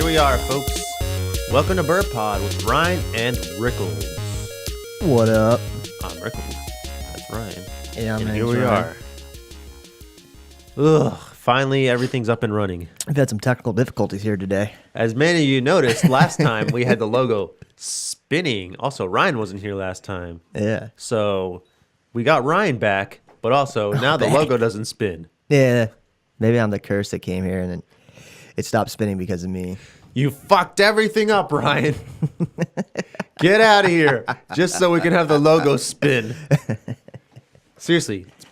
we are, folks. Welcome to Bird Pod with Ryan and Rickles. What up? I'm Rickles. That's Ryan. Yeah, and man. here we are. Ugh, finally everything's up and running. We've had some technical difficulties here today. As many of you noticed, last time we had the logo spinning. Also, Ryan wasn't here last time. Yeah. So we got Ryan back, but also now the logo doesn't spin. Yeah. Maybe I'm the curse that came here and then it stopped spinning because of me. You fucked everything up, Ryan. Get out of here. Just so we can have the logo spin. Seriously. It's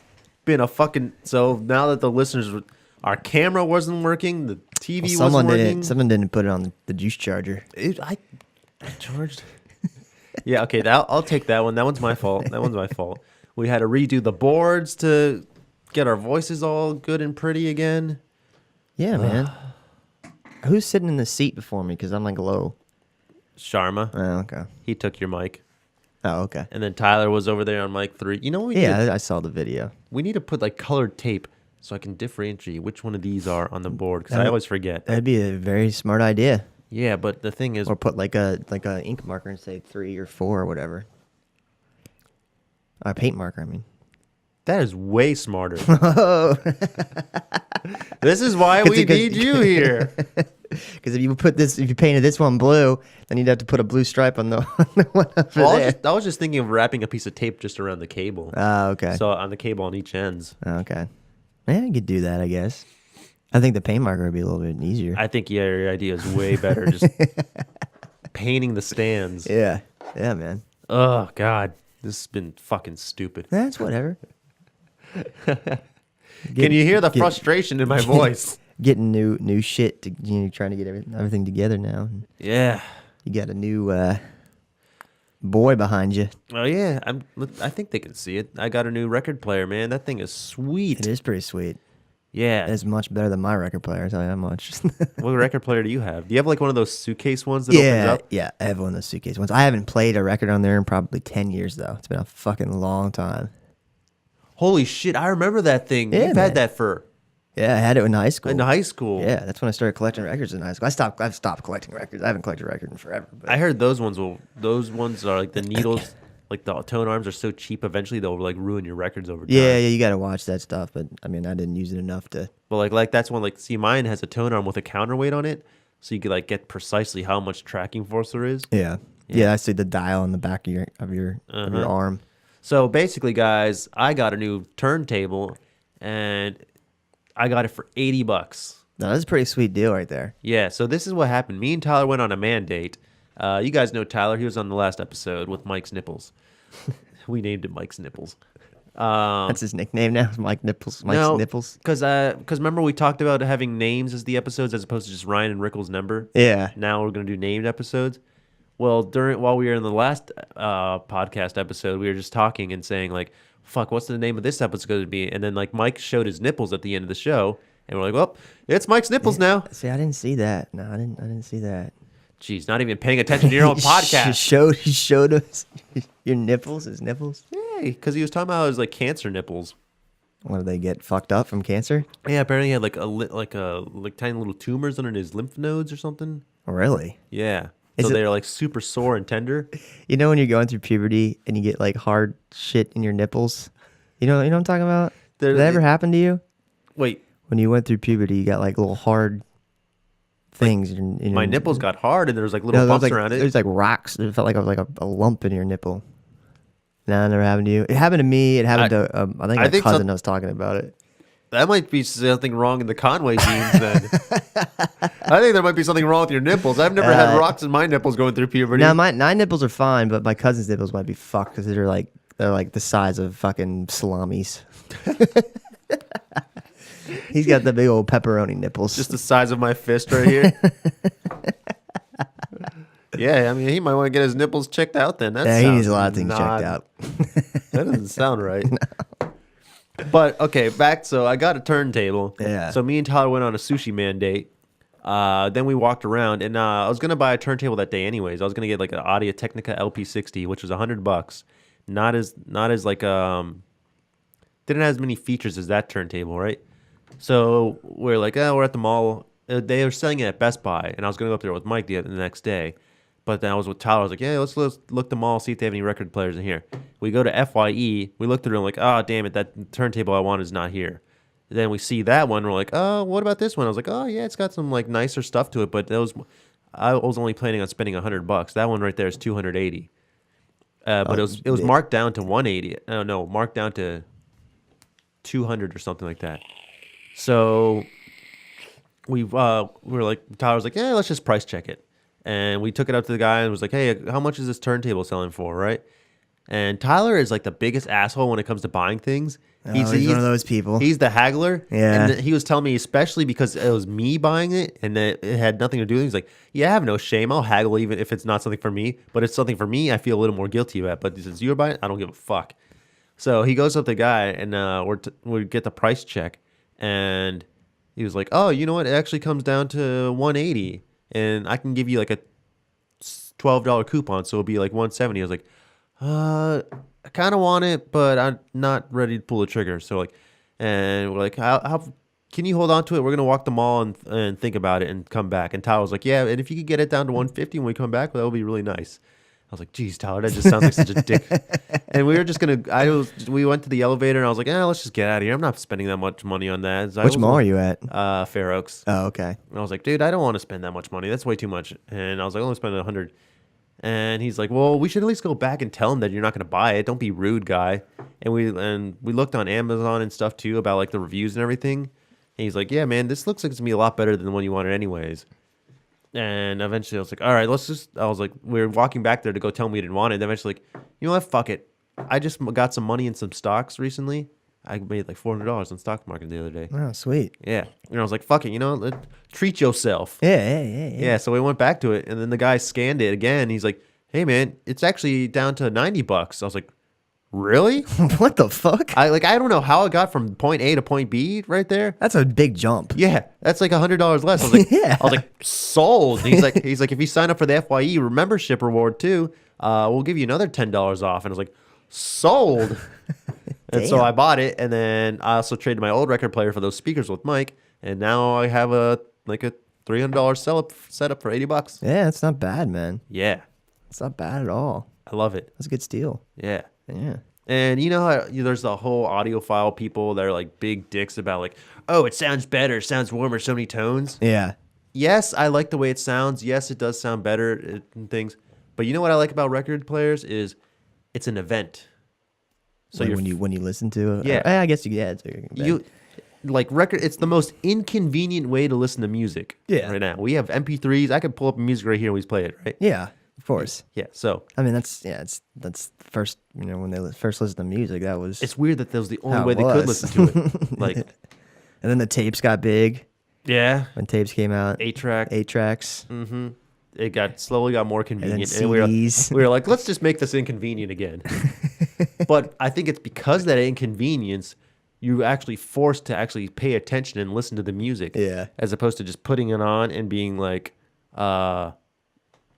been a fucking... So now that the listeners... Our camera wasn't working. The TV wasn't working. Someone didn't put it on the juice charger. I charged... Yeah, okay. I'll take that one. That one's my fault. We had to redo the boards to get our voices all good and pretty again. Yeah, man. Who's sitting in the seat before me? Because I'm like low. Sharma. Oh, okay. He took your mic. Oh, okay. And then Tyler was over there on mic 3. You know what we need? Yeah, I saw the video. We need to put like colored tape so I can differentiate which one of these are on the board because I always forget. That'd be a very smart idea. Yeah, but the thing is, Or put like a ink marker and say 3 or 4 or whatever. A paint marker, I mean. that is way smarter. This is why we need you here. Because if you painted this one blue, then you'd have to put a blue stripe on the one over there. I was just thinking of wrapping a piece of tape just around the cable. Oh, okay. So on the cable on each ends. Okay. Yeah, you could do that, I guess. I think the paint marker would be a little bit easier. I think your idea is way better. Just painting the stands. Yeah. Yeah, man. Oh God, this has been fucking stupid. That's whatever. Can you hear the frustration in my voice? Getting new shit to trying to get everything together now. Yeah. You got a new boy behind you. Oh yeah, I think they can see it. I got a new record player, man. That thing is sweet. It is pretty sweet. Yeah. It's much better than my record player, I'll tell you that much. What record player do you have? Do you have like one of those suitcase ones that opens up? Yeah, I have one of those suitcase ones. I haven't played a record on there in probably 10 years, though. It's been a fucking long time. Holy shit, I remember that thing. Yeah, You've man. had that for... Yeah, I had it in high school. In high school. Yeah, that's when I started collecting records in high school. I've stopped collecting records. I haven't collected a record in forever. But I heard those ones are like the needles, like the tone arms are so cheap eventually they'll like ruin your records over time. yeah, you got to watch that stuff. But I mean, I didn't use it enough to. But like that's one see mine has a tone arm with a counterweight on it, so you could like get precisely how much tracking force there is. Yeah, I see the dial on the back of your arm. So basically, guys, I got a new turntable, and I got it for $80. No, that's a pretty sweet deal right there. Yeah, so this is what happened. Me and Tyler went on a man date. You guys know Tyler. He was on the last episode with Mike's Nipples. We named it Mike's Nipples. That's his nickname now, Mike Nipples. Mike's Nipples. Because remember we talked about having names as the episodes as opposed to just Ryan and Rickles' number? Yeah. Now we're going to do named episodes. Well, while we were in the last podcast episode, we were just talking and saying like, fuck, what's the name of this episode going to be? And then like Mike showed his nipples at the end of the show, and we're like, well, it's Mike's Nipples now. See, I didn't see that. No, I didn't see that. Jeez, not even paying attention to your own podcast. He showed us your nipples, his nipples. Yeah, because he was talking about his like cancer nipples. What, do they get fucked up from cancer? Yeah, apparently he had like tiny little tumors under his lymph nodes or something. Really? Yeah. So they're like super sore and tender. You know when you're going through puberty and you get like hard shit in your nipples? You know what I'm talking about? Did that ever happen to you? Wait. When you went through puberty, you got like little hard things. In my nipples got hard and there was like little bumps around it. There's like rocks. It felt like a lump in your nipple. No, it never happened to you. It happened to me. It happened to I think my cousin was talking about it. That might be something wrong in the Conway genes then. I think there might be something wrong with your nipples. I've never had rocks in my nipples going through puberty. Now, my nipples are fine, but my cousin's nipples might be fucked because they're like the size of fucking salamis. He's got the big old pepperoni nipples. Just the size of my fist right here. Yeah, I mean, he might want to get his nipples checked out then. He needs a lot of things checked out. That doesn't sound right. No. But, okay, so I got a turntable. Yeah. So me and Tyler went on a sushi man date. Then we walked around, and I was going to buy a turntable that day anyways. I was going to get like an Audio Technica LP60, which was $100. Not as like, didn't have as many features as that turntable, right? So we're like, we're at the mall. they were selling it at Best Buy, and I was going to go up there with Mike the next day. But then I was with Tyler. I was like, yeah, let's look the mall, see if they have any record players in here. We go to FYE. We look through and like, oh, damn it, that turntable I want is not here. Then we see that one. We're like, oh, what about this one? I was like, oh, yeah, it's got some like nicer stuff to it. But I was only planning on spending $100. That one right there is $280. But it was marked down to $180. No, marked down to $200 or something like that. So we were like, Tyler was like, yeah, let's just price check it. And we took it up to the guy and was like, hey, how much is this turntable selling for, right? And Tyler is like the biggest asshole when it comes to buying things. He's one of those people. He's the haggler. Yeah. And he was telling me, especially because it was me buying it and it had nothing to do with it. He's like, yeah, I have no shame. I'll haggle even if it's not something for me. But it's something for me, I feel a little more guilty about. But since you're buying it, I don't give a fuck. So he goes up to the guy and we get the price check. And he was like, oh, you know what? It actually comes down to $180. And I can give you like a $12 coupon, so it'll be like $170. I was like, I kind of want it, but I'm not ready to pull the trigger. So like, and we're like, how can you hold on to it? We're gonna walk the mall and think about it and come back. And Tyler was like, yeah, and if you could get it down to 150 when we come back, that would be really nice. I was like, geez, Tyler, that just sounds like such a dick. And we were just we went to the elevator and I was like, let's just get out of here. I'm not spending that much money on that. Which mall are you at? Fair Oaks. Oh, okay. And I was like, dude, I don't want to spend that much money. That's way too much. And I was like, I'm gonna spend $100. And he's like, well, we should at least go back and tell him that you're not gonna buy it. Don't be rude, guy. And we looked on Amazon and stuff too about like the reviews and everything. And he's like, yeah, man, this looks like it's gonna be a lot better than the one you wanted anyways. And eventually I was like, all right, I was like, we were walking back there to go tell him we didn't want it. And eventually, like, you know what? Fuck it. I just got some money in some stocks recently. I made like $400 on stock market the other day. Oh, sweet. Yeah. And I was like, fuck it, treat yourself. Yeah. So we went back to it. And then the guy scanned it again. He's like, hey, man, it's actually down to $90. I was like, really? What the fuck? I don't know how it got from point A to point B right there. That's a big jump. Yeah, that's like $100 less. I was like, Yeah. I was like, sold. And he's like, if you sign up for the FYE membership reward too, we'll give you another $10 off. And I was like, sold. And so I bought it, and then I also traded my old record player for those speakers with Mike, and now I have a $300 setup for $80. Yeah, it's not bad, man. Yeah, It's not bad at all. I love it. That's a good steal. Yeah. Yeah. And you know how there's the whole audiophile people that are like big dicks about like, oh, it sounds better, sounds warmer, so many tones. Yeah. Yes, I like the way it sounds. Yes, it does sound better and things. But you know what I like about record players is it's an event. So when you listen to it, yeah, I guess it's like record. It's the most inconvenient way to listen to music. Yeah. Right now we have MP3s. I could pull up music right here and we just play it. Right. Yeah. Of course. Yeah. So I mean, that's first. When they first listened to music, that was. It's weird that was the only way they could listen to it. Like, and then the tapes got big. Yeah. When tapes came out, 8-track. 8-tracks. Mm-hmm. It slowly got more convenient, and we were like, let's just make this inconvenient again. But I think it's because of that inconvenience, you're actually forced to actually pay attention and listen to the music. Yeah. As opposed to just putting it on and being like, oh,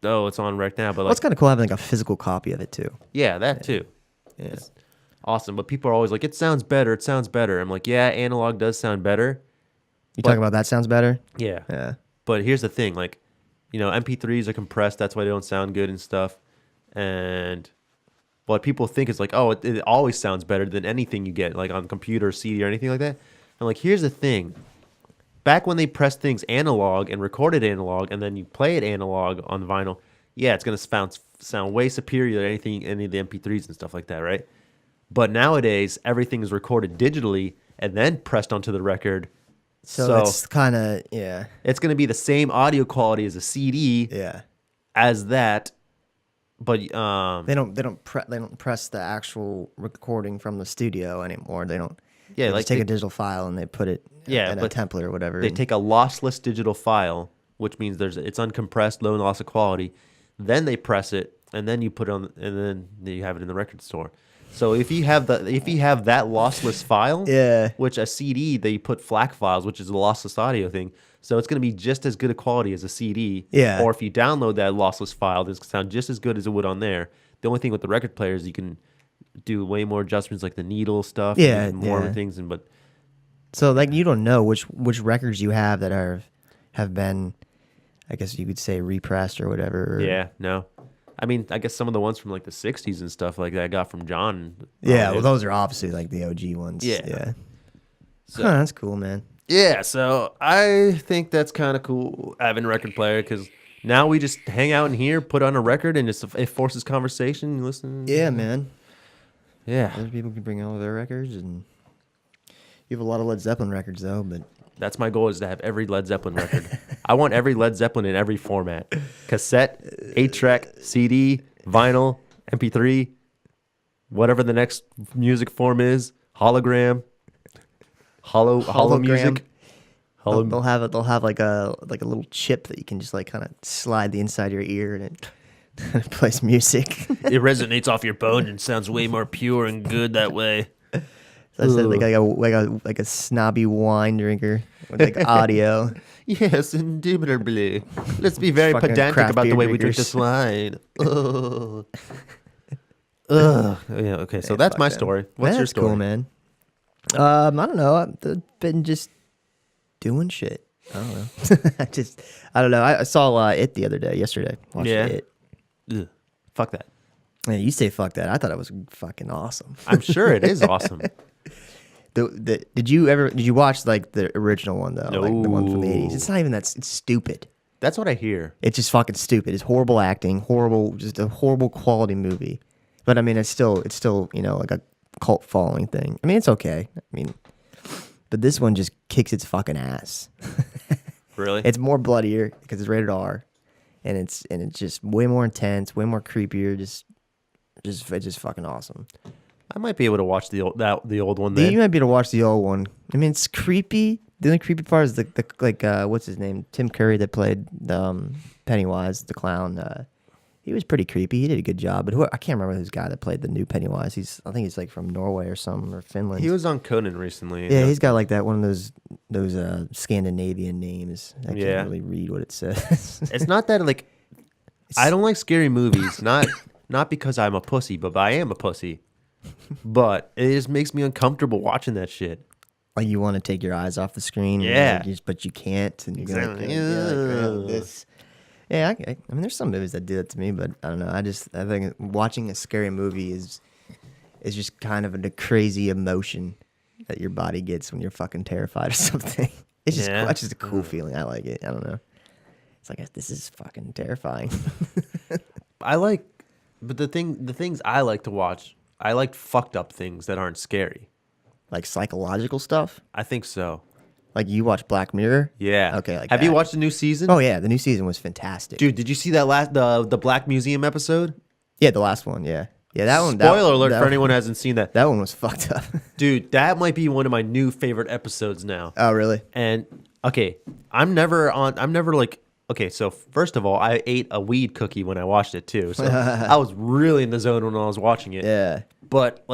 it's on right now. But Well, it's kind of cool having like a physical copy of it too. Yeah, that too. Yeah. It's awesome. But people are always like, it sounds better. It sounds better. I'm like, yeah, analog does sound better. You talking about that sounds better? Yeah. Yeah. But here's the thing, like, MP3s are compressed. That's why they don't sound good and stuff. And what people think is like, oh, it always sounds better than anything you get, like on computer, CD, or anything like that. I'm like, here's the thing. Back when they pressed things analog and recorded analog, and then you play it analog on vinyl, yeah, it's gonna sound way superior than any of the MP3s and stuff like that, right? But nowadays, everything is recorded digitally and then pressed onto the record. So it's kind of It's going to be the same audio quality as a CD. Yeah. As that, but they don't press the actual recording from the studio anymore. They don't. Yeah, they like just take a digital file and they put it in a template or whatever. They take a lossless digital file, which means it's uncompressed, low loss of quality. Then they press it, and then you put it on, and then you have it in the record store. So if you have that lossless file, which a CD they put FLAC files, which is a lossless audio thing, so it's going to be just as good a quality as a CD. Yeah. Or if you download that lossless file, it's going to sound just as good as it would on there. The only thing with the record player is you can do way more adjustments, like the needle stuff. Yeah. And more things, but so like you don't know which records you have that have been, I guess you could say, repressed or whatever. Yeah, no. I mean, I guess some of the ones from like the 60s and stuff like that I got from John. Yeah, well, those are obviously like the OG ones. Yeah. So, that's cool, man. Yeah, so I think that's kind of cool having a record player because now we just hang out in here, put on a record, and it forces conversation. You listen. Yeah, man. Yeah. Other people can bring all their records, and you have a lot of Led Zeppelin records, though, but... That's my goal, is to have every Led Zeppelin record. I want every Led Zeppelin in every format. Cassette, 8-track, CD, vinyl, MP3, whatever the next music form is, hologram, hollow music. They'll have like a little chip that you can just like kind of slide the inside of your ear and it plays music. It resonates off your bone and sounds way more pure and good that way. That's like a snobby wine drinker with like audio. Yes, indubitably. Let's be very pedantic about the way we drink this wine. Oh. Yeah. Okay. So that's my story. What's your story? Cool, man. I don't know. I've been just doing shit. I don't know. I don't know. I saw It the other day, yesterday. Watched It. Ugh. Fuck that. Yeah, you say fuck that. I thought it was fucking awesome. I'm sure it is awesome. Did you watch like the original one though? No. Like the one from the 80s. It's not even that. It's stupid. That's what I hear. It's just fucking stupid. It's horrible acting, just a horrible quality movie. But I mean, it's still like a cult following thing. I mean, it's okay. I mean, but this one just kicks its fucking ass. Really? It's more bloodier because it's rated R, and it's just way more intense, way more creepier. It's just fucking awesome. I might be able to watch the old one then. You might be able to watch the old one. I mean, it's creepy. The only creepy part is the what's his name? Tim Curry that played Pennywise, the clown. He was pretty creepy. He did a good job. But I can't remember who's guy that played the new Pennywise. I think he's like from Norway or something, or Finland. He was on Conan recently. Yeah, he's got like that one of those Scandinavian names. I can't really read what it says. It's not that like I don't like scary movies. Not because I'm a pussy, but I am a pussy. But it just makes me uncomfortable watching that shit. Like you want to take your eyes off the screen, but you can't, and you're exactly. this. Yeah, I mean, there's some movies that do that to me, but I don't know. I think watching a scary movie is just kind of a crazy emotion that your body gets when you're fucking terrified or something. It's just cool. It's just a cool feeling. I like it. I don't know. It's like this is fucking terrifying. But the things I like to watch, I like fucked up things that aren't scary. Like psychological stuff? I think so. Like you watch Black Mirror? Yeah. Okay. Have you watched the new season? Oh yeah, the new season was fantastic. Dude, did you see that the Black Museum episode? Yeah, the last one. Yeah. Yeah, that one. Spoiler alert for anyone who hasn't seen that. That one was fucked up. Dude, that might be one of my new favorite episodes now. Oh really? And okay, okay, so first of all, I ate a weed cookie when I watched it too. So I was really in the zone when I was watching it. Yeah. But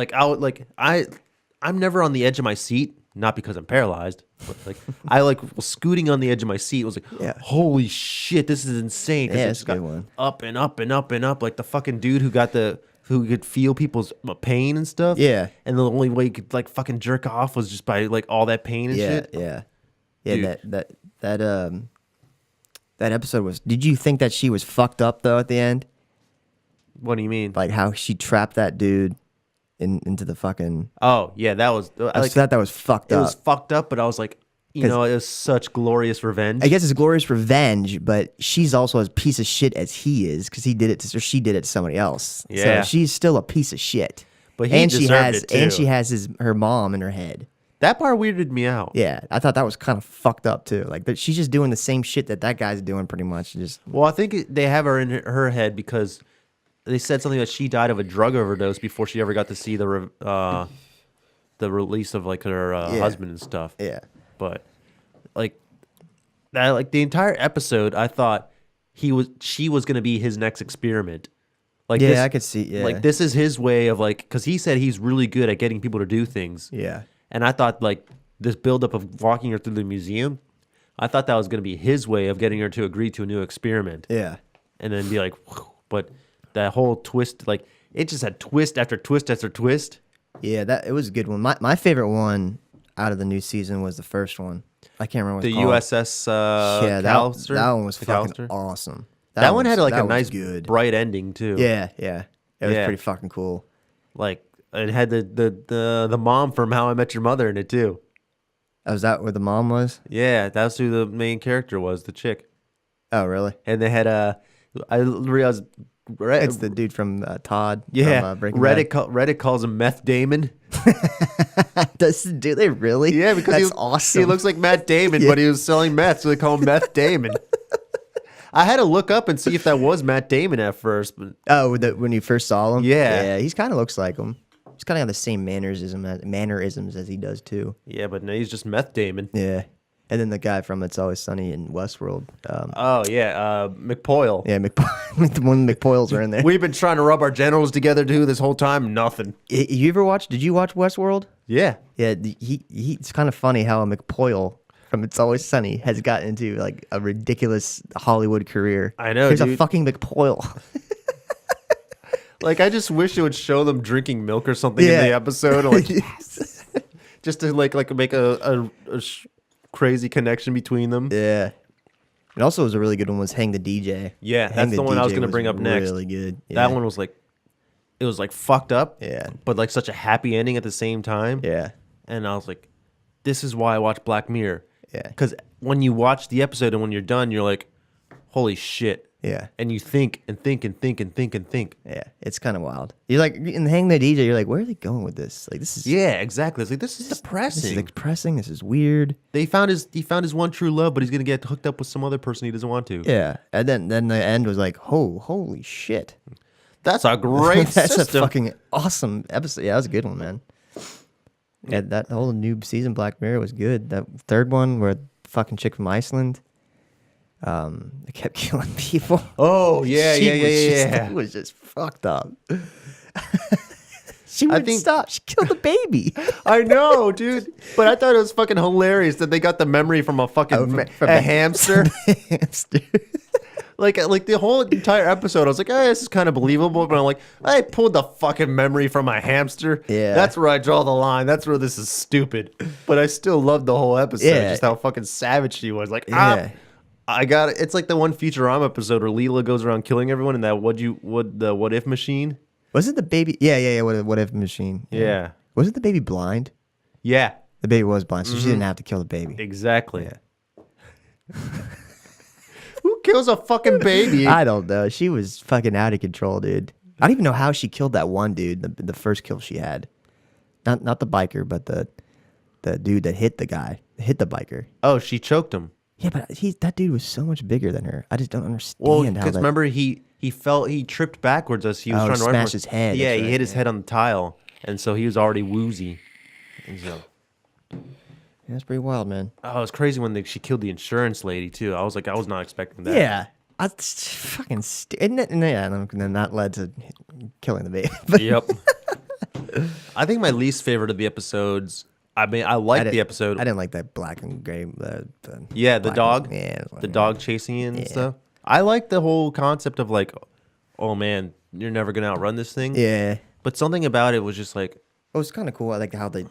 I'm never on the edge of my seat, not because I'm paralyzed, but like I was scooting on the edge of my seat. It was like, holy shit, this is insane. Yeah, it's a good one. Up and up and up and up, like the fucking dude who could feel people's pain and stuff. Yeah. And the only way you could like fucking jerk off was just by like all that pain and shit. Yeah. Yeah. That episode was. Did you think that she was fucked up though at the end? What do you mean? Like how she trapped that dude into the fucking. Oh yeah, that was. That was fucked up. It was fucked up, but I was like, it was such glorious revenge. I guess it's glorious revenge, but she's also as piece of shit as he is because she did it to somebody else. Yeah. So she's still a piece of shit. But he deserved it too. And she has her mom in her head. That part weirded me out. Yeah, I thought that was kind of fucked up too. Like she's just doing the same shit that guy's doing, pretty much. Well, I think they have her in her head because they said something that she died of a drug overdose before she ever got to see the release of like her husband and stuff. Yeah, but like that, like the entire episode, I thought she was gonna be his next experiment. Like I could see. Yeah, like this is his way of like, because he said he's really good at getting people to do things. Yeah. And I thought like this buildup of walking her through the museum, I thought that was going to be his way of getting her to agree to a new experiment. Yeah. And then be like, whew. But that whole twist, like it just had twist after twist after twist. Yeah, it was a good one. My favorite one out of the new season was the first one. I can't remember what the it's called. USS Yeah, Callister? that one was The fucking Callister? awesome. That one had like that a was nice good. bright ending too. Yeah, yeah. It was Yeah. pretty fucking cool. Like it had the mom from How I Met Your Mother in it too. Oh, was that where the mom was? Yeah, that's who the main character was, the chick. Oh, really? And they had I realized It's the dude from Todd. yeah, From, Breaking Reddit calls him Meth Damon. Bad. Do they really? Yeah, because that's awesome. He looks like Matt Damon, but he was selling meth, so they call him Meth Damon. I had to look up and see if that was Matt Damon at first, but Oh, when you first saw him? Yeah. Yeah, he's kind of looks like him. He's kind of got the same mannerisms as he does too. yeah, but no, he's just Meth Damon. Yeah. And then the guy from It's Always Sunny in Westworld. Oh yeah, McPoyle. Yeah, the one McPoyles are in there. We've been trying to rub our genitals together too this whole time. Nothing. Did you watch Westworld? Yeah. Yeah, it's kind of funny how a McPoyle from It's Always Sunny has gotten into like a ridiculous Hollywood career. I know, There's a dude. fucking McPoyle. Like I just wish it would show them drinking milk or something Yeah. in the episode, or like just to like make crazy connection between them. Yeah. And also was a really good one was Hang the DJ. Yeah, Hang that's the one I was DJ gonna bring up next. Really good. Yeah. That one was like, it was like fucked up. Yeah. But like such a happy ending at the same time. Yeah. And I was like, this is why I watch Black Mirror. Yeah. Because when you watch the episode and when you're done, you're like, holy shit. Yeah. And you think and think and think and think and think. Yeah. It's kind of wild. You're like in Hang the DJ, you're like, where are they going with this? Like this is Yeah, exactly. It's like this is depressing. This is depressing. This is weird. He found his one true love, but he's gonna get hooked up with some other person he doesn't want to. Yeah. And then the end was like, holy shit. That's a great That's system. a fucking awesome episode. Yeah, that was a good one, man. Yeah, that whole new season Black Mirror was good. That third one where the fucking chick from Iceland, they kept killing people. Oh yeah, She yeah, yeah, was yeah, just- yeah. It was just fucked up. She wouldn't think- stop. She killed the baby. I know, dude. But I thought it was fucking hilarious that they got the memory from a fucking from a a- hamster. Hamster. Like the whole entire episode, I was like, "Hey, this is kind of believable." But I'm like, I pulled the fucking memory from a hamster. Yeah. That's where I draw the line. That's where this is stupid. But I still loved the whole episode. Yeah. Just how fucking savage she was. Like, Yeah. I got it. It's like the one Futurama episode where Leela goes around killing everyone in that what if machine. Was it the baby? Yeah. What if machine? Yeah. Was it the baby blind? Yeah, The baby was blind, so she didn't have to kill the baby. exactly. Who kills a fucking baby? I don't know. She was fucking out of control, dude. I don't even know how she killed that one dude. The first kill she had, not the biker, but the dude that hit the guy, hit the biker. Oh, she choked him. Yeah, but that dude was so much bigger than her. I just don't understand Well, how because that. remember he tripped backwards as he was Oh, trying to run smashed for- his head, Yeah, that's he right, hit his head on the tile, and so he was already woozy. And so, That's pretty wild, man. oh, it was crazy when she killed the insurance lady too. I was like, I was not expecting that. Yeah, it's fucking and then that led to killing the baby. But Yep. I think my least favorite of the episodes. I mean, I liked the episode. I didn't like that black and gray. Yeah, the black dog. and- yeah, it was The like- dog chasing you and Yeah. stuff. I like the whole concept of like, oh man, you're never gonna outrun this thing. Yeah, But something about it was just like, it was kind of cool. I like how the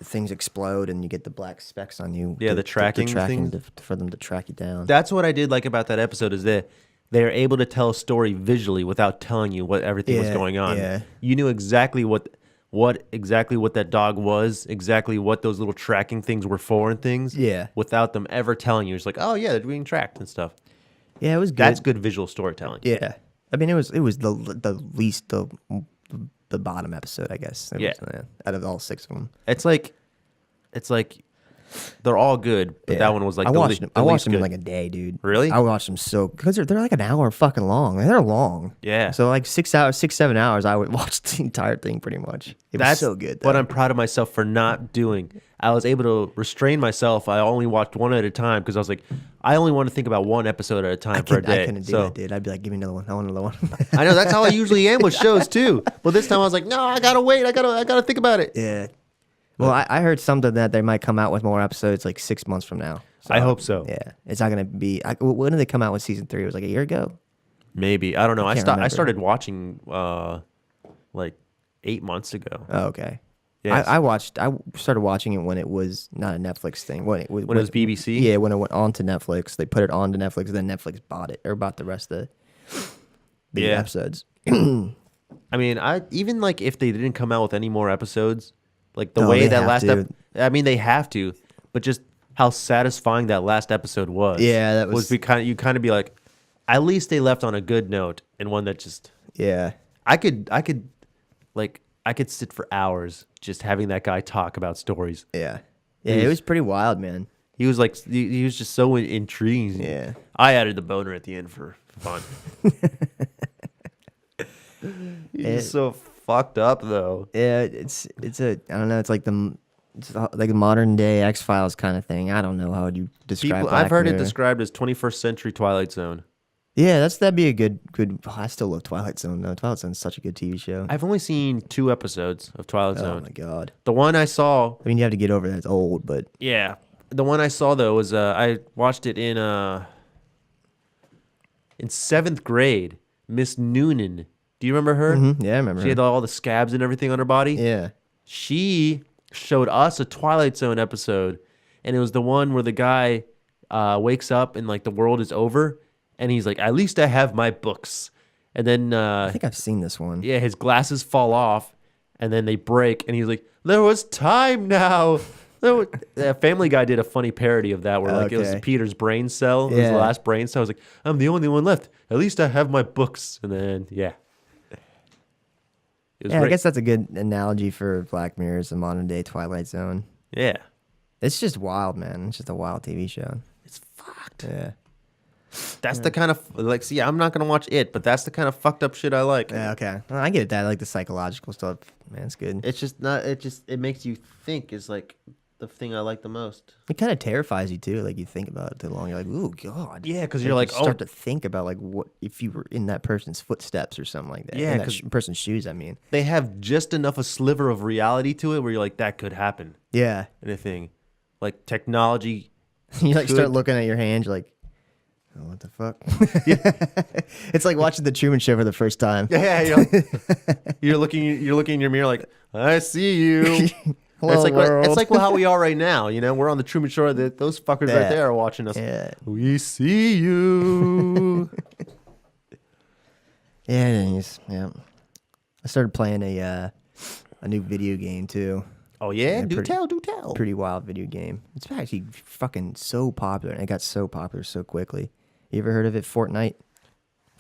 things explode and you get the black specks on you. Yeah, the tracking things. for them to track you down. that's what I did like about that episode is that they are able to tell a story visually without telling you what everything was Yeah, going on. yeah. You knew exactly what that dog was, exactly what those little tracking things were for and things. Yeah. Without them ever telling you. It's like, oh yeah, they're being tracked and stuff. Yeah, it was good. That's good visual storytelling. Yeah, I mean, it was the least the bottom episode, I guess. It Yeah. was, out of all 6 of them. It's like they're all good, but Yeah. that one was like I the watched le- them. the I watched least them in good. like a day, dude. Really? I watched them because they're like an hour fucking long. They're long. Yeah. So like 6 hours, 7 hours. I would watch the entire thing pretty much. It was so good. What though. I'm proud of myself for not doing. I was able to restrain myself. I only watched one at a time because I was like, I only want to think about one episode at a time for a day. I couldn't do So- that, dude. I'd be like, give me another one. I want another one. I know that's how I usually am with shows too. But this time I was like, no, I gotta wait. I gotta think about it. Yeah. Well, I heard something that they might come out with more episodes like 6 months from now. So, I hope so. Yeah, it's not gonna be. When did they come out with season 3? It was like a year ago. Maybe I don't know. I can't remember. started watching like 8 months ago. Oh, okay. Yes. I started watching it when it was not a Netflix thing. When it was BBC? Yeah, when it went on to Netflix, they put it on to Netflix, and then Netflix bought it or bought the rest of the Yeah. episodes. I mean, I even like if they didn't come out with any more episodes, like the No, way they that have last to. I mean, they have to, but just how satisfying that last episode was. Yeah, that was- you kind of be like, at least they left on a good note and one that just Yeah. I could sit for hours just having that guy talk about stories. Yeah. Yeah, it was pretty wild, man. He was like he was just so intriguing. Yeah. I added the boner at the end for fun. He's so fucked up though. Yeah, it's I don't know, it's like like a modern day X-Files kind of thing. I don't know how you describe People, Black I've heard it Mirror. described as 21st century Twilight Zone. Yeah, that'd be a good oh, I still love Twilight Zone though. Twilight Zone's such a good TV show. I've only seen 2 episodes of Twilight Oh Zone. my god. The one I saw, I mean, you have to get over that. It's old, but yeah, the one I saw though was I watched it in 7th grade. Miss Noonan, do you remember her? yeah, I remember. She had her. all the scabs and everything on her body. Yeah. She showed us a Twilight Zone episode, and it was the one where the guy wakes up and like the world is over, and he's like, "At least I have my books." And then I think I've seen this one. yeah, his glasses fall off, and then they break, and he's like, "There was time now." Family Guy did a funny parody of that where like it was Okay. Peter's brain cell, it was Yeah. the last brain cell. I was like, "I'm the only one left. At least I have my books." And then yeah. It was Yeah, I great. guess that's a good analogy for Black Mirror, is the modern day Twilight Zone. Yeah. It's just wild, man. It's just a wild TV show. It's fucked. Yeah. That's the kind of like. See, I'm not gonna watch it, but that's the kind of fucked up shit I like. Yeah, okay. Well, I get that. I like the psychological stuff. Man, it's good. It's just not. It makes you think. Is like the thing I like the most. It kind of terrifies you too. Like you think about it too long. You're like, "Ooh, God." Yeah, 'cause you're like, you start oh. to think about like what if you were in that person's footsteps or something like that. Yeah, in that 'cause- person's shoes. I mean. They have just enough a sliver of reality to it where you're like, that could happen. Yeah. Anything, like technology. You like start Could- looking at your hand. You're like, oh, what the fuck? It's like watching the Truman Show for the first time. Yeah, you're looking in your mirror like, I see you. Hello, it's like world. it's like how we are right now. You know, we're on the Truman Show. Those fuckers right Yeah. there are watching us. Yeah. We see you. Yeah, it is. Yeah. I started playing a new video game too. Oh yeah, Yeah, do pretty- tell. Pretty wild video game. It's actually fucking so popular, and it got so popular so quickly. You ever heard of it? Fortnite?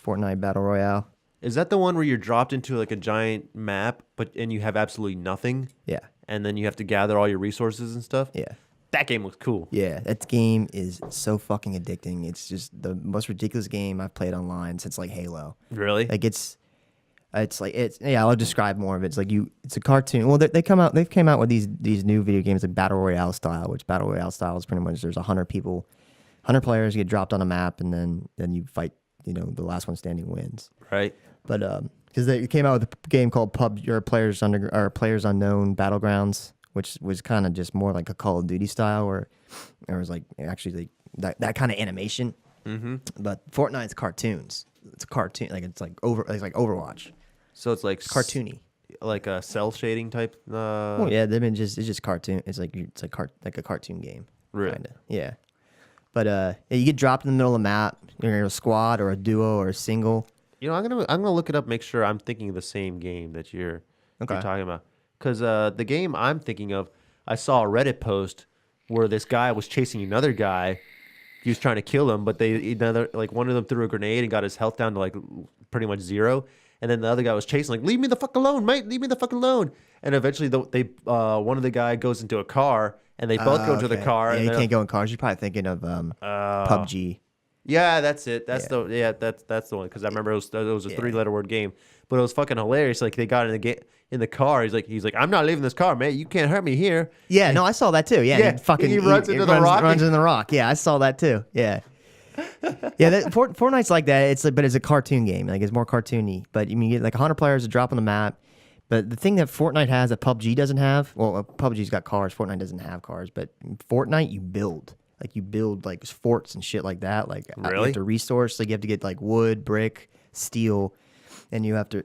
Fortnite Battle Royale? Is that the one where you're dropped into like a giant map, and you have absolutely nothing, Yeah. and then you have to gather all your resources and stuff? Yeah. That game looks cool. Yeah, that game is so fucking addicting. It's just the most ridiculous game I've played online since like Halo. Really? Like it's yeah. I'll describe more of it. It's like it's a cartoon. Well, they've came out with these new video games like Battle Royale style, which Battle Royale style is pretty much there's 100 people, 100 players get dropped on a map, and then you fight. You know, the last one standing wins. Right. But because they came out with a game called Players Unknown Battlegrounds, which was kind of just more like a Call of Duty style, where there was like actually like that kind of animation. Mm-hmm. But Fortnite's cartoons. It's a cartoon, it's like Overwatch. So it's like Cartoony. like a cell shading type. Oh yeah, it's just cartoon. It's like a cartoon game. Really? Kinda. Yeah. But yeah, you get dropped in the middle of the map. You're in a squad or a duo or a single. You know, I'm gonna look it up, make sure I'm thinking of the same game that you're talking about. Because the game I'm thinking of, I saw a Reddit post where this guy was chasing another guy. He was trying to kill him, but one of them threw a grenade and got his health down to like pretty much 0. And then the other guy was chasing, like, leave me the fuck alone, mate, leave me the fuck alone. And eventually, one of the guy goes into a car, and they both go into the car. Yeah, and you they're- can't go in cars. You're probably thinking of PUBG. Yeah, that's it. That's the one. Because I remember it was a 3-letter word game, but it was fucking hilarious. Like they got in the car. He's like, I'm not leaving this car, mate. You can't hurt me here. Yeah, no, I saw that too. Yeah, Yeah, he runs into the rock. Runs in the rock. Yeah, I saw that too. Yeah, yeah. Fortnite's like that. But it's a cartoon game. Like it's more cartoony. But you get like 100 players to drop on the map. But the thing that Fortnite has that PUBG doesn't have, well, PUBG's got cars. Fortnite doesn't have cars. But in Fortnite, you build. Like you build like forts and shit like that. Like you Really? have to resource. Like you have to get like wood, brick, steel. and you have to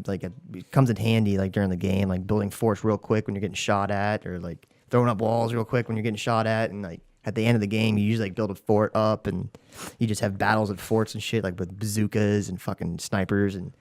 like it comes in handy like during the game, like building forts real quick when you're getting shot at, or like throwing up walls real quick when you're getting shot at, and like at the end of the game you usually like build a fort up, and you just have battles at forts and shit, like with bazookas and fucking snipers, and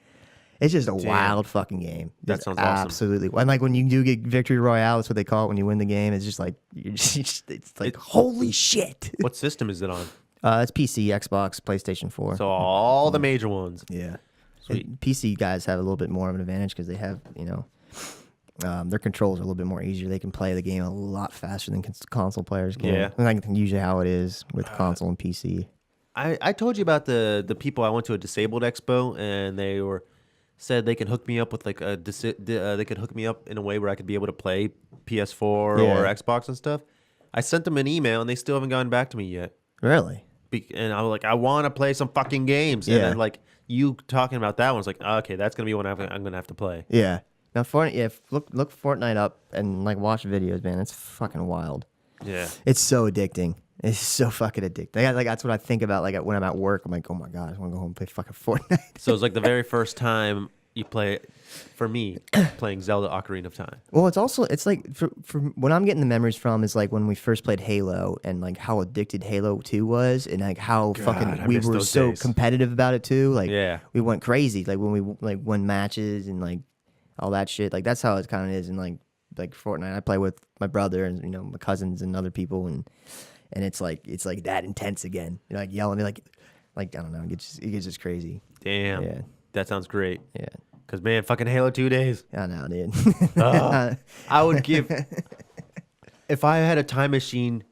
it's just a wild fucking game. That Just sounds awesome. absolutely. And like when you do get victory royale, that's what they call it when you win the game. It's just like it's like holy shit. What system is it on? It's PC, Xbox, PlayStation 4. So all the major ones. Yeah. Sweet. PC guys have a little bit more of an advantage because they have, their controls are a little bit more easier. They can play the game a lot faster than console players can. Yeah. And that's usually how it is with console and PC. I told you about the people I went to a disabled expo, and they said they can hook me up with like they could hook me up in a way where I could be able to play PS4 or Xbox and stuff. I sent them an email, and they still haven't gotten back to me yet. Really? And I was like, I want to play some fucking games. And then like you talking about that one was like, okay, that's gonna be one I'm gonna have to play. Yeah. Now Fortnite, look Fortnite up and like watch videos, man. It's fucking wild. Yeah. It's so addicting. It's so fucking addicting. Like that's what I think about. Like when I'm at work, I'm like, oh my god, I just want to go home and play fucking Fortnite. So it's like the very first time you play, for me, playing Zelda Ocarina of Time. Well, it's like for when I'm getting the memories from is like when we first played Halo and like how addicted Halo 2 was, and like how I fucking we miss were those so days. competitive about it too. Like Yeah. we went crazy. Like when we like won matches and like all that shit. Like that's how it kind of is. And like Fortnite, I play with my brother and my cousins and other people, and it's like that intense again. Like yelling, like I don't know. It gets just crazy. Damn. Yeah. That sounds great. Yeah. Because, man, fucking Halo 2 days. I know, dude. I would give, if I had a time machine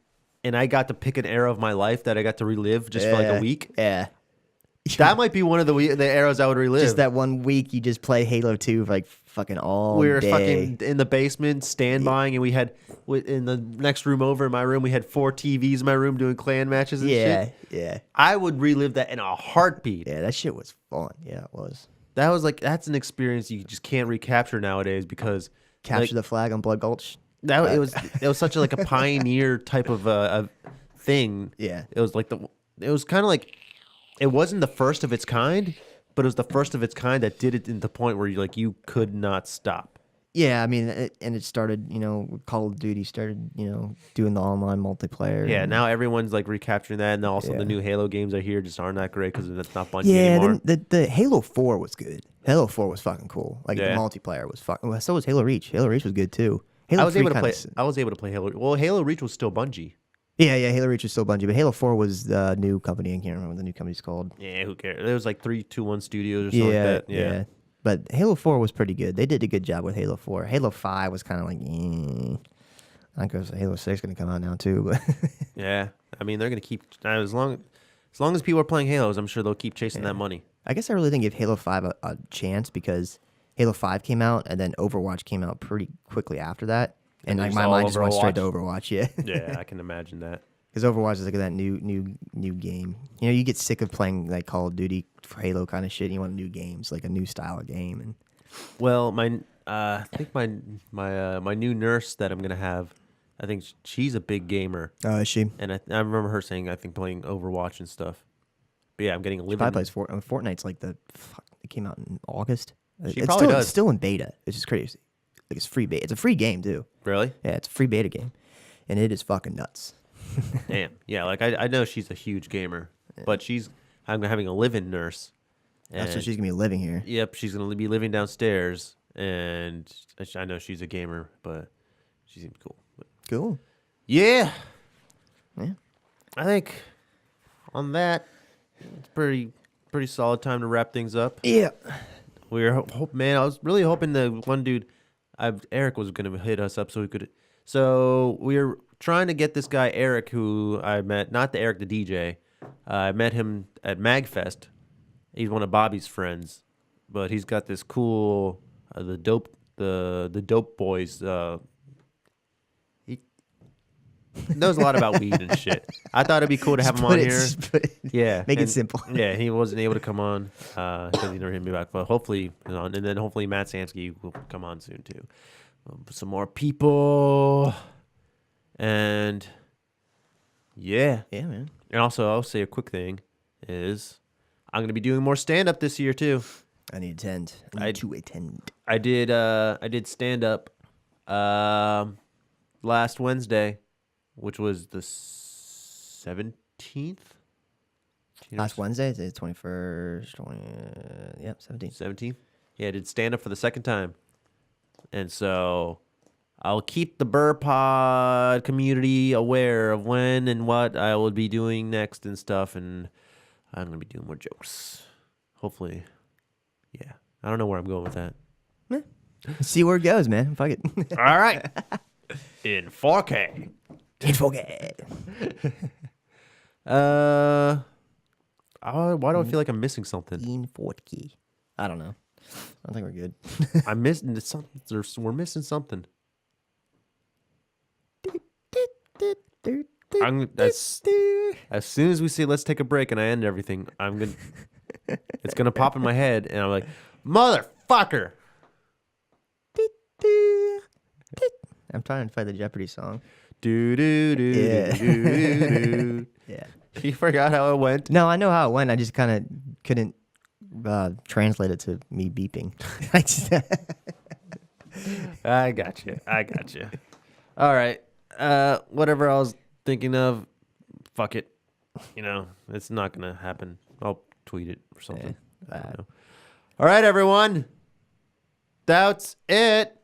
and I got to pick an era of my life that I got to relive just for like a week, Yeah. that might be one of the eras I would relive. Just that 1 week you just play Halo 2 for like fucking all we were day. fucking in the basement standbying, and we had in the next room over in my room, we had 4 TVs in my room doing clan matches and shit. Yeah. I would relive that in a heartbeat. Yeah, that shit was fun. Yeah, it was. That was like, that's an experience you just can't recapture nowadays because Capture the flag on Blood Gulch. it was such like a pioneer type of thing. Yeah. It was like it was kind of like, it wasn't the first of its kind, but it was the first of its kind that did it to the point where you could not stop. Yeah, I mean, it started, Call of Duty started, doing the online multiplayer. Yeah, and- now everyone's like recapturing that, and also Yeah. the new Halo games I hear just aren't that great because it's not Bungie Yeah, anymore. then the Halo 4 was good. Halo 4 was fucking cool. Like Yeah. the multiplayer was fucking. Well, so was Halo Reach. Halo Reach was good too. Halo I was 3 able to kinda play. I was able to play Halo. Well, Halo Reach was still Bungie. Yeah, Halo Reach was still Bungie, but Halo 4 was the new company. I can't remember what the new company's called. Yeah, who cares? It was like 3-2-1 Studios or something like that. Yeah. But Halo 4 was pretty good. They did a good job with Halo 4. Halo 5 was kind of like, I think Halo 6 going to come out now too. But Yeah. I mean, they're gonna keep as long as people are playing Halos. I'm sure they'll keep chasing that money. I guess I really didn't give Halo 5 a chance because Halo 5 came out and then Overwatch came out pretty quickly after that. And like just my all mind just went straight to Overwatch? Overwatch, yeah. Yeah, I can imagine that. Because Overwatch is like that new game. You get sick of playing like Call of Duty for Halo kind of shit. And you want new games, like a new style of game. And Well, I think my new nurse that I'm gonna have, I think she's a big gamer, oh, is she? and I remember her saying I think playing Overwatch and stuff. But yeah, I'm getting a She living. probably plays Fortnite's like it came out in August. She it's probably still, does. It's still in beta. It's just crazy. Like it's free beta. It's a free game too. Really? Yeah, it's a free beta game, and it is fucking nuts. Damn. Yeah, like I know she's a huge gamer, but I'm having a live-in nurse. That's and- what she's gonna be living here. Yep, she's gonna be living downstairs, and I know she's a gamer, but she seems cool. But Cool. yeah, Yeah. I think on that, it's pretty solid time to wrap things up. Yeah. We were man, I was really hoping the one dude, Eric was gonna hit us up so we could. So we were trying to get this guy Eric, who I met, not the Eric the DJ. I met him at Magfest. He's one of Bobby's friends, but he's got this cool the dope boys. He knows a lot about weed and shit. I thought it'd be cool to have him on here. Yeah, Make it and- simple. Yeah, he wasn't able to come on because he never hit me back. But hopefully he's on, and then hopefully Matt Samsky will come on soon too. Some more people, and yeah, Yeah, man. and also I'll say a quick thing is I'm gonna be doing more stand up this year too. I need to attend. I did stand up last Wednesday, which was the 17th. Last Wednesday, it's the 21st, 17th. 17th. Yeah, I did stand up for the second time. And so I'll keep the Burr Pod community aware of when and what I will be doing next and stuff. And I'm going to be doing more jokes. Hopefully. Yeah. I don't know where I'm going with that. See where it goes, man. Fuck it. All right. In 4K. In 4K. Why do I feel like I'm missing something? In 4K. I don't know. I think we're good. I'm missing something. We're missing something. As soon as we say let's take a break and I end everything, it's gonna pop in my head and I'm like, motherfucker. I'm trying to find the Jeopardy song. Do do do Yeah. do do do. Yeah. You forgot how it went. No, I know how it went. I just kind of couldn't translate it to me beeping. I got you. All right. Whatever I was thinking of, fuck it. It's not gonna happen. I'll tweet it or something. I don't know. All right, everyone. That's it.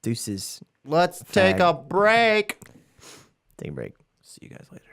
Deuces. Let's take a break. Take a break. See you guys later.